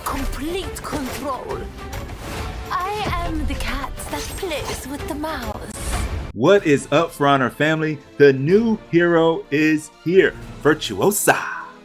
complete control. I am the cat that plays with the mouse. What is up, For Honor family? The new hero is here, Virtuosa.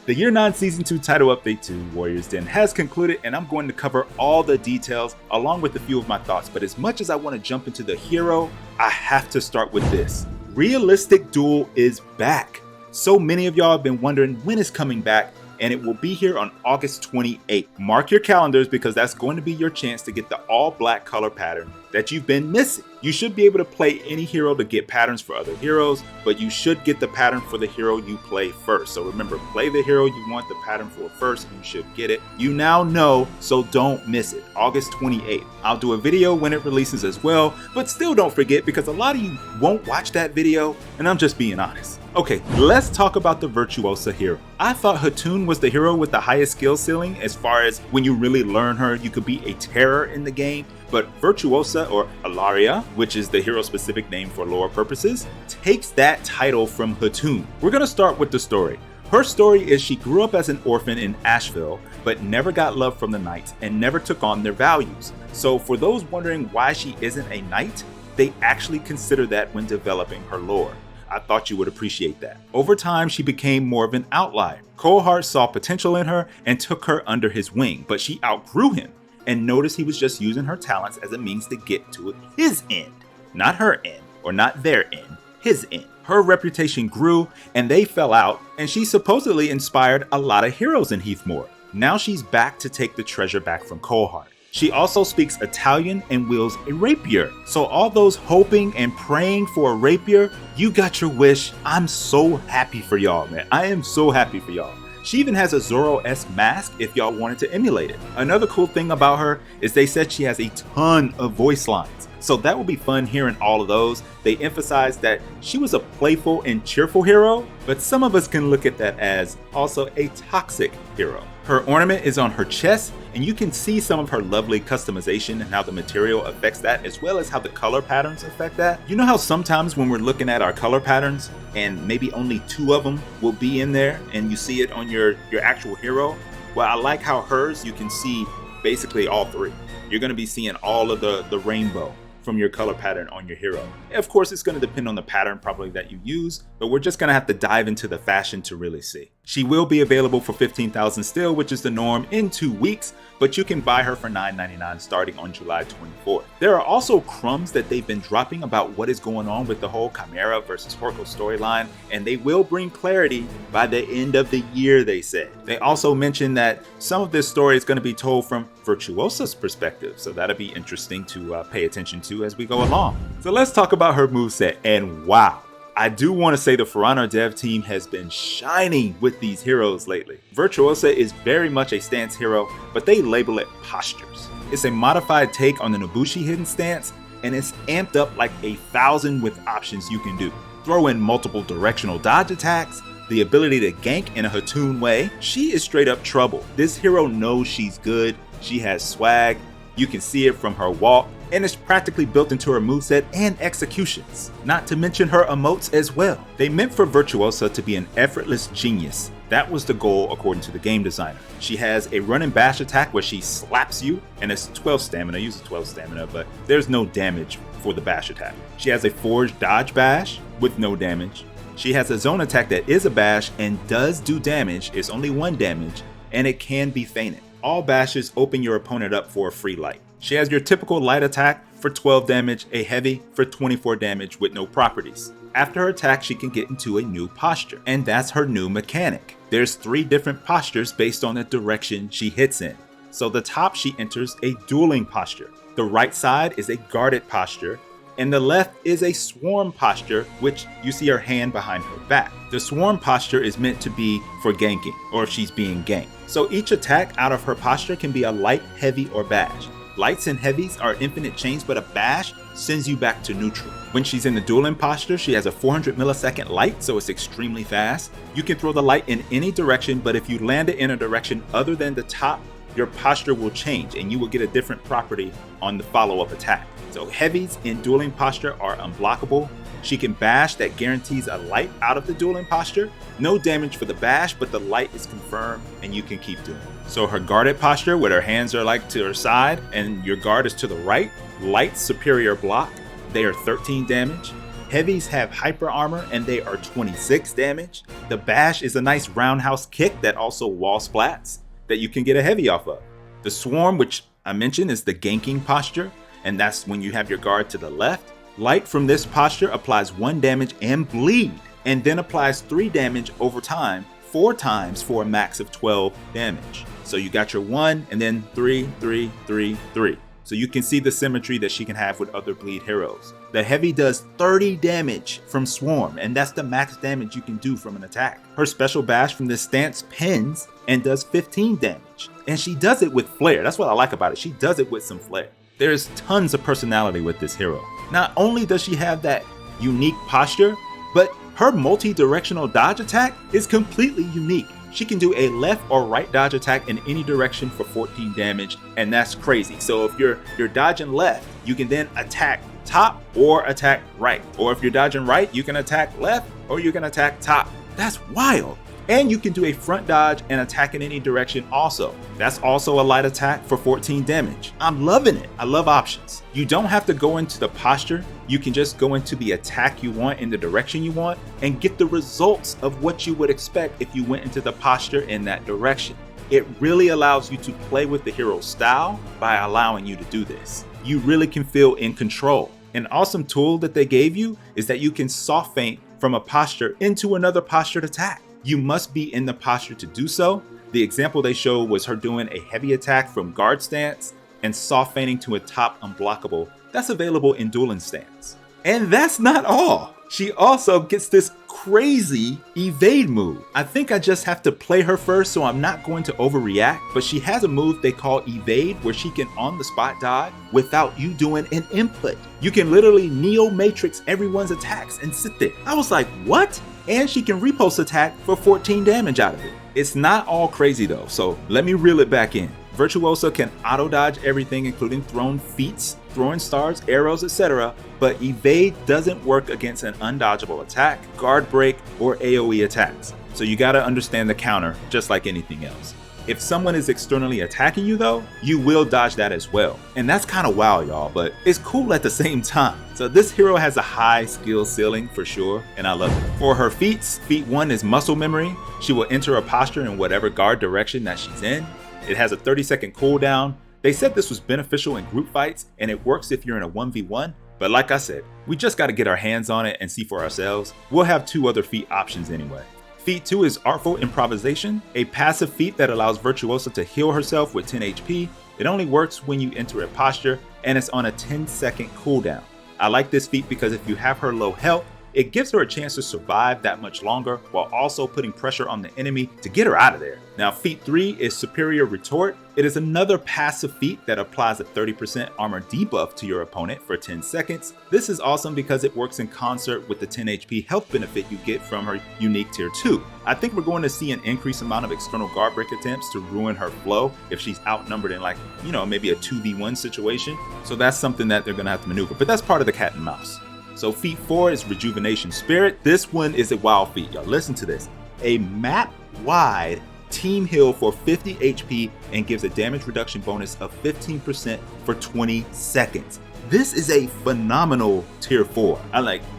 The Year 9 Season 2 title update to Warriors Den has concluded, and I'm going to cover all the details along with a few of my thoughts. But as much as I want to jump into the hero, I have to start with this. Realistic Duel is back. So many of y'all have been wondering when it's coming back, and it will be here on August 28th. Mark your calendars because that's going to be your chance to get the all black color pattern that you've been missing. You should be able to play any hero to get patterns for other heroes, but you should get the pattern for the hero you play first. So remember, play the hero you want the pattern for first, and you should get it. You now know, so don't miss it. August 28th. I'll do a video when it releases as well, but still don't forget because a lot of you won't watch that video, and I'm just being honest. Okay, let's talk about the Virtuosa hero. I thought Hatoon was the hero with the highest skill ceiling as far as when you really learn her, you could be a terror in the game. But Virtuosa, or Alaria, which is the hero-specific name for lore purposes, takes that title from Hatoon. We're gonna start with the story. Her story is she grew up as an orphan in Asheville, but never got love from the knights and never took on their values. So for those wondering why she isn't a knight, they actually consider that when developing her lore. I thought you would appreciate that. Over time, she became more of an outlier. Coldheart saw potential in her and took her under his wing, but she outgrew him and noticed he was just using her talents as a means to get to his end. Not her end, or not their end, his end. Her reputation grew and they fell out, and she supposedly inspired a lot of heroes in Heathmoor. Now she's back to take the treasure back from Coldheart. She also speaks Italian and wields a rapier. So all those hoping and praying for a rapier, you got your wish. I'm so happy for y'all, man. I am so happy for y'all. She even has a Zoro-esque mask if y'all wanted to emulate it. Another cool thing about her is they said she has a ton of voice lines. So that will be fun hearing all of those. They emphasized that she was a playful and cheerful hero, but some of us can look at that as also a toxic hero. Her ornament is on her chest, and you can see some of her lovely customization and how the material affects that, as well as how the color patterns affect that. You know how sometimes when we're looking at our color patterns and maybe only 2 of them will be in there and you see it on your actual hero? Well, I like how hers, you can see basically all 3. You're going to be seeing all of the rainbow from your color pattern on your hero. Of course, it's going to depend on the pattern probably that you use, but we're just going to have to dive into the fashion to really see. She will be available for 15,000 still, which is the norm, in 2 weeks, but you can buy her for $9.99 starting on July 24th. There are also crumbs that they've been dropping about what is going on with the whole Chimera versus Horko storyline, and they will bring clarity by the end of the year, they said. They also mentioned that some of this story is going to be told from Virtuosa's perspective, so that'll be interesting to pay attention to as we go along. So let's talk about her moveset, and wow. I do want to say the For Honor dev team has been shining with these heroes lately. Virtuosa is very much a stance hero, but they label it postures. It's a modified take on the Nobushi hidden stance, and it's amped up like 1,000 with options you can do. Throw in multiple directional dodge attacks, the ability to gank in a Hatoon way. She is straight up trouble. This hero knows she's good, she has swag, you can see it from her walk, and it's practically built into her moveset and executions. Not to mention her emotes as well. They meant for Virtuosa to be an effortless genius. That was the goal according to the game designer. She has a run and bash attack where she slaps you, and it's 12 stamina, uses 12 stamina, but there's no damage for the bash attack. She has a forged dodge bash with no damage. She has a zone attack that is a bash and does do damage, it's only 1 damage, and it can be feinted. All bashes open your opponent up for a free light. She has your typical light attack for 12 damage, a heavy for 24 damage with no properties. After her attack, she can get into a new posture, and that's her new mechanic. There's 3 different postures based on the direction she hits in. So the top, she enters a dueling posture. The right side is a guarded posture, and the left is a swarm posture, which you see her hand behind her back. The swarm posture is meant to be for ganking, or if she's being ganked. So each attack out of her posture can be a light, heavy, or bash. Lights and heavies are infinite chains, but a bash sends you back to neutral. When she's in the dueling posture, she has a 400 millisecond light, so it's extremely fast. You can throw the light in any direction, but if you land it in a direction other than the top your posture will change and you will get a different property on the follow-up attack. So heavies in dueling posture are unblockable. She can bash that guarantees a light out of the dueling posture. No damage for the bash, but the light is confirmed and you can keep doing it. So her guarded posture, where her hands are like to her side and your guard is to the right, light superior block, they are 13 damage. Heavies have hyper armor and they are 26 damage. The bash is a nice roundhouse kick that also wall splats that you can get a heavy off of. The swarm, which I mentioned, is the ganking posture, and that's when you have your guard to the left. Light from this posture applies 1 damage and bleed, and then applies 3 damage over time, 4 times for a max of 12 damage. So you got your 1 and then 3, 3, 3, 3. So you can see the symmetry that she can have with other bleed heroes. The heavy does 30 damage from swarm, and that's the max damage you can do from an attack. Her special bash from this stance pins and does 15 damage. And she does it with flair. That's what I like about it. She does it with some flair. There's tons of personality with this hero. Not only does she have that unique posture, but her multi-directional dodge attack is completely unique. She can do a left or right dodge attack in any direction for 14 damage, and that's crazy. So if you're dodging left, you can then attack top or attack right. Or if you're dodging right, you can attack left or you can attack top. That's wild. And you can do a front dodge and attack in any direction also. That's also a light attack for 14 damage. I'm loving it. I love options. You don't have to go into the posture. You can just go into the attack you want in the direction you want and get the results of what you would expect if you went into the posture in that direction. It really allows you to play with the hero's style by allowing you to do this. You really can feel in control. An awesome tool that they gave you is that you can soft feint from a posture into another postured attack. You must be in the posture to do so. The example they showed was her doing a heavy attack from guard stance and soft feinting to a top unblockable. That's available in dueling stance. And that's not all. She also gets this crazy evade move. I think I just have to play her first, so I'm not going to overreact, but she has a move they call evade where she can on the spot dodge without you doing an input. You can literally Neo Matrix everyone's attacks and sit there. I was like, what? And she can repost attack for 14 damage out of it. It's not all crazy though, so let me reel it back in. Virtuosa can auto dodge everything, including thrown feats, throwing stars, arrows, etc. But evade doesn't work against an undodgeable attack, guard break, or AoE attacks. So you gotta understand the counter just like anything else. If someone is externally attacking you though, you will dodge that as well. And that's kind of wild, y'all, but it's cool at the same time. So this hero has a high skill ceiling for sure, and I love it. For her feats, feat 1 is muscle memory. She will enter a posture in whatever guard direction that she's in. It has a 30-second cooldown. They said this was beneficial in group fights, and it works if you're in a 1v1, but like I said, we just gotta get our hands on it and see for ourselves. We'll have 2 other feat options anyway. Feat 2 is Artful Improvisation, a passive feat that allows Virtuosa to heal herself with 10 HP. It only works when you enter a posture, and it's on a 10-second cooldown. I like this feat because if you have her low health, it gives her a chance to survive that much longer while also putting pressure on the enemy to get her out of there. Now feat 3 is Superior Retort. It is another passive feat that applies a 30% armor debuff to your opponent for 10 seconds. This is awesome because it works in concert with the 10 HP health benefit you get from her unique tier 2. I think we're going to see an increased amount of external guard break attempts to ruin her flow if she's outnumbered in like, maybe a 2v1 situation. So that's something that they're going to have to maneuver, but that's part of the cat and mouse. So feat 4 is Rejuvenation Spirit. This one is a wild feat, y'all. Listen to this. A map-wide team heal for 50 HP and gives a damage reduction bonus of 15% for 20 seconds. This is a phenomenal tier 4.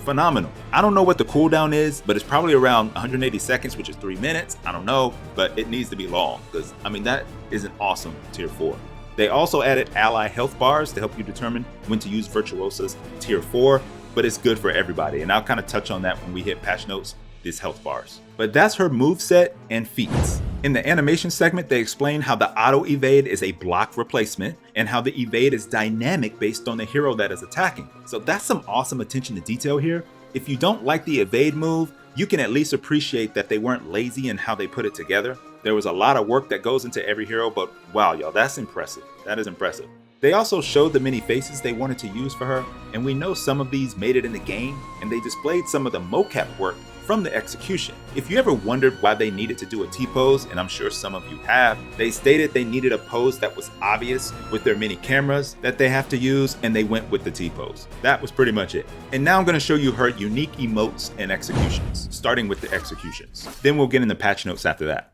Phenomenal. I don't know what the cooldown is, but it's probably around 180 seconds, which is 3 minutes. I don't know, but it needs to be long because, that is an awesome tier 4. They also added ally health bars to help you determine when to use Virtuosa's tier 4. But it's good for everybody, and I'll kind of touch on that when we hit patch notes, these health bars. But that's her moveset and feats. In the animation segment, they explain how the auto evade is a block replacement and how the evade is dynamic based on the hero that is attacking. So that's some awesome attention to detail here. If you don't like the evade move, you can at least appreciate that they weren't lazy in how they put it together. There was a lot of work that goes into every hero, but wow, y'all, that's impressive. That is impressive. They also showed the many faces they wanted to use for her, and we know some of these made it in the game, and they displayed some of the mocap work from the execution. If you ever wondered why they needed to do a T-pose, and I'm sure some of you have, they stated they needed a pose that was obvious with their many cameras that they have to use, and they went with the T-pose. That was pretty much it. And now I'm going to show you her unique emotes and executions, starting with the executions. Then we'll get into patch notes after that.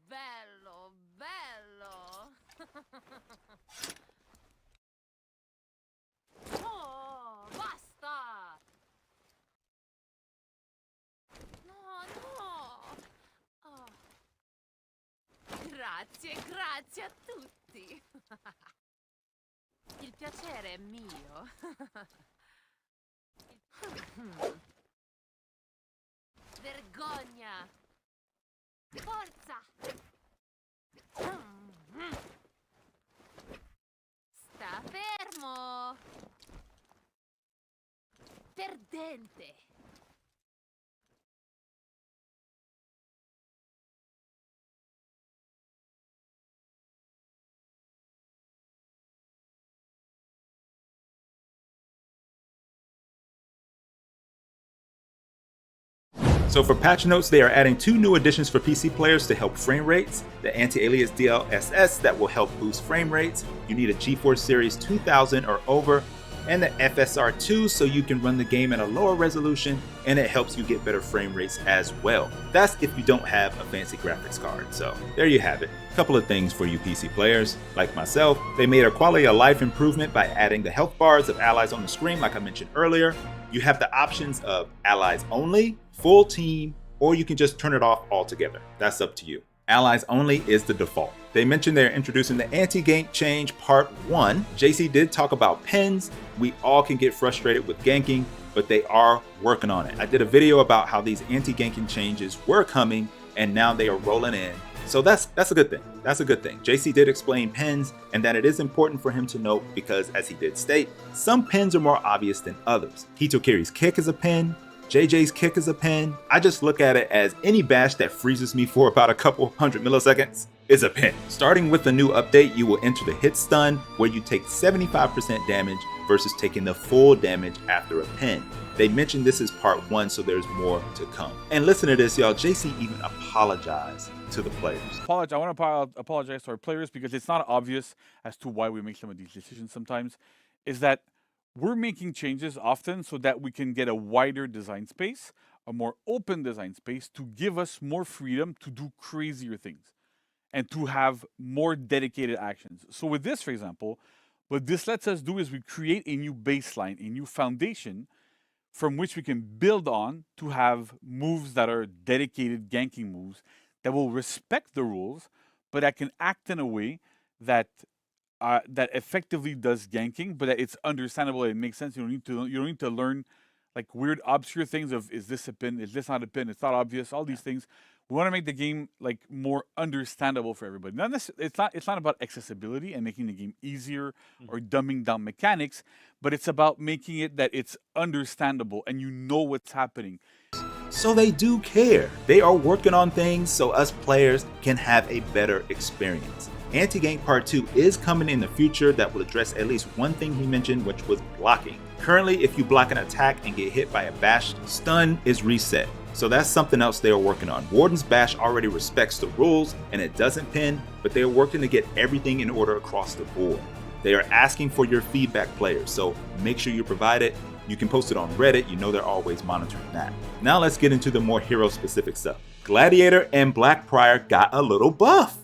Bello, bello. Oh, basta. No, no. Oh. Grazie, grazie a tutti. Il piacere è mio. Vergogna. Forza. Sta fermo. Perdente. So for patch notes, they are adding 2 new additions for PC players to help frame rates. The anti-alias DLSS that will help boost frame rates. You need a GeForce Series 2000 or over, and the FSR2 so you can run the game at a lower resolution, and it helps you get better frame rates as well. That's if you don't have a fancy graphics card. So there you have it. A couple of things for you PC players. Like myself, they made a quality of life improvement by adding the health bars of allies on the screen like I mentioned earlier. You have the options of allies only, full team, or you can just turn it off altogether. That's up to you. Allies only is the default. They mentioned they're introducing the anti-gank change part 1. JC did talk about pins. We all can get frustrated with ganking, but they are working on it. I did a video about how these anti-ganking changes were coming, and now they are rolling in. So that's a good thing. That's a good thing. JC did explain pins, and that it is important for him to note because, as he did state, some pins are more obvious than others. Hitokiri's kick is a pin. JJ's kick is a pin. I just look at it as any bash that freezes me for about a couple hundred milliseconds is a pin. Starting with the new update, you will enter the hit stun where you take 75% damage versus taking the full damage after a pin. They mentioned this is part 1, so there's more to come. And listen to this, y'all. JC even apologized to the players. I want to apologize to our players because it's not obvious as to why we make some of these decisions sometimes. Is that we're making changes often so that we can get a wider design space, a more open design space to give us more freedom to do crazier things and to have more dedicated actions. So with this, for example, what this lets us do is we create a new baseline, a new foundation from which we can build on to have moves that are dedicated ganking moves that will respect the rules, but that can act in a way that that effectively does ganking, but that it's understandable and it makes sense. You don't need to learn like weird obscure things of is this a pin, is this not a pin, it's not obvious, all these things. We want to make the game like more understandable for everybody. It's not about accessibility and making the game easier or dumbing down mechanics, but it's about making it that it's understandable and you know what's happening. So they do care. They are working on things so us players can have a better experience. Anti-Gank Part 2 is coming in the future that will address at least one thing he mentioned, which was blocking. Currently, if you block an attack and get hit by a bash, stun is reset. So that's something else they are working on. Warden's Bash already respects the rules and it doesn't pin, but they are working to get everything in order across the board. They are asking for your feedback, players, so make sure you provide it. You can post it on Reddit, you know they're always monitoring that. Now let's get into the more hero-specific stuff. Gladiator and Blackprior got a little buff.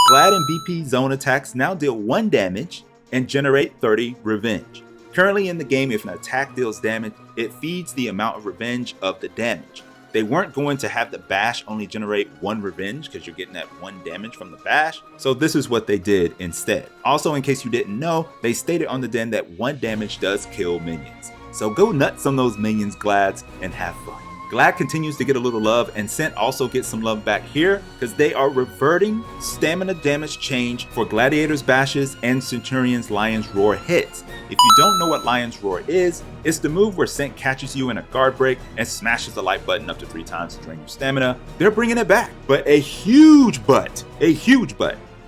Glad and BP zone attacks now deal 1 damage and generate 30 revenge. Currently in the game, if an attack deals damage, it feeds the amount of revenge of the damage. They weren't going to have the bash only generate 1 revenge because you're getting that 1 damage from the bash, so this is what they did instead. Also, in case you didn't know, they stated on the den that 1 damage does kill minions. So go nuts on those minions, Glads, and have fun. Glad continues to get a little love, and Cent also gets some love back here because they are reverting stamina damage change for Gladiator's bashes and Centurion's Lion's Roar hits. If you don't know what Lion's Roar is, it's the move where Cent catches you in a guard break and smashes the light button up to 3 times to drain your stamina. They're bringing it back, but a huge but.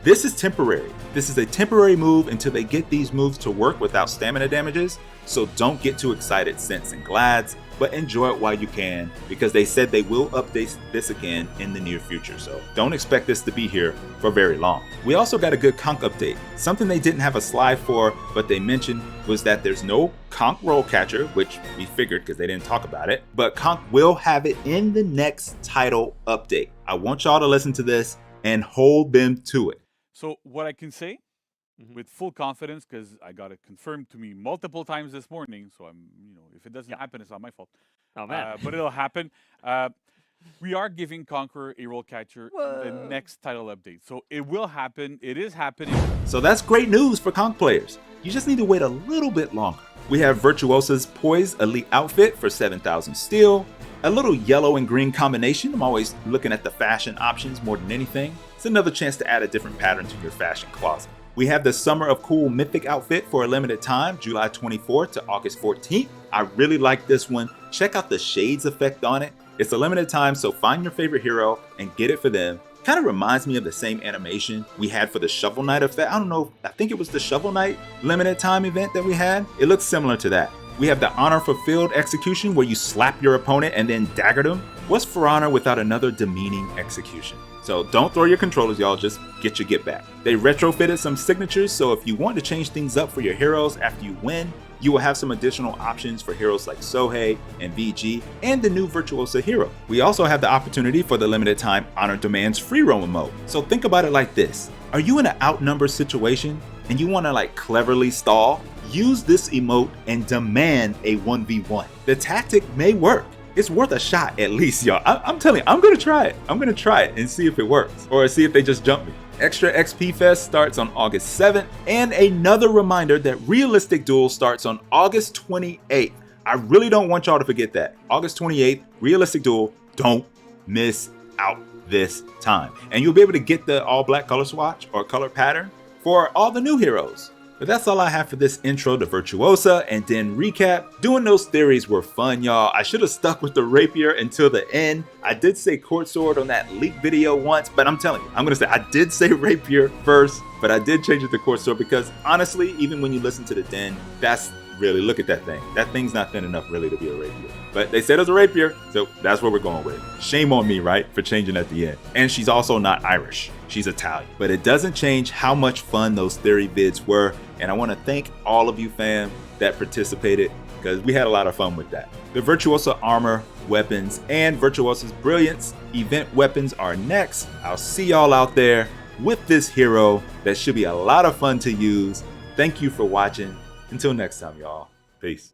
This is temporary. This is a temporary move until they get these moves to work without stamina damages, so don't get too excited, Cents and Glads, but enjoy it while you can, because they said they will update this again in the near future, so don't expect this to be here for very long. We also got a good Conk update. Something they didn't have a slide for, but they mentioned was that there's no Conk Rollcatcher, which we figured because they didn't talk about it, but Conk will have it in the next title update. I want y'all to listen to this and hold them to it. So what I can say with full confidence, because I got it confirmed to me multiple times this morning, so I'm, if it doesn't happen, it's not my fault. Oh man. But it'll happen. We are giving Conqueror a Rollcatcher in the next title update. So it will happen. It is happening. So that's great news for Conk players. You just need to wait a little bit longer. We have Virtuosa's Poise Elite outfit for 7,000 steel. A little yellow and green combination. I'm always looking at the fashion options more than anything. It's another chance to add a different pattern to your fashion closet. We have the Summer of Cool Mythic outfit for a limited time, July 24th to August 14th. I really like this one. Check out the shades effect on it. It's a limited time, so find your favorite hero and get it for them. Kind of reminds me of the same animation we had for the Shovel Knight effect. I don't know, I think it was the Shovel Knight limited time event that we had. It looks similar to that. We have the Honor Fulfilled execution where you slap your opponent and then dagger them. What's For Honor without another demeaning execution? So don't throw your controllers, y'all, just get your get back. They retrofitted some signatures, so if you want to change things up for your heroes after you win, you will have some additional options for heroes like Sohei and VG and the new Virtuosa hero. We also have the opportunity for the limited time Honor Demands free roam mode. So think about it like this. Are you in an outnumbered situation and you want to cleverly stall? Use this emote and demand a 1v1. The tactic may work. It's worth a shot at least, y'all. I'm telling you, I'm gonna try it. I'm gonna try it and see if it works, or see if they just jump me. Extra XP Fest starts on August 7th, and another reminder that Realistic Duel starts on August 28th. I really don't want y'all to forget that. August 28th, Realistic Duel, don't miss out this time. And you'll be able to get the all black color swatch or color pattern for all the new heroes. But that's all I have for this intro to Virtuosa and Den recap. Doing those theories were fun, y'all. I should have stuck with the rapier until the end. I did say court sword on that leak video once, but I'm telling you, I'm gonna say I did say rapier first, but I did change it to court sword because honestly, even when you listen to the Den, that's really, look at that thing. That thing's not thin enough really to be a rapier. But they said it was a rapier, so that's what we're going with. Shame on me, right, for changing at the end. And she's also not Irish. She's Italian. But it doesn't change how much fun those theory vids were. And I want to thank all of you fam that participated because we had a lot of fun with that. The Virtuosa armor, weapons, and Virtuosa's Brilliance event weapons are next. I'll see y'all out there with this hero that should be a lot of fun to use. Thank you for watching. Until next time, y'all. Peace.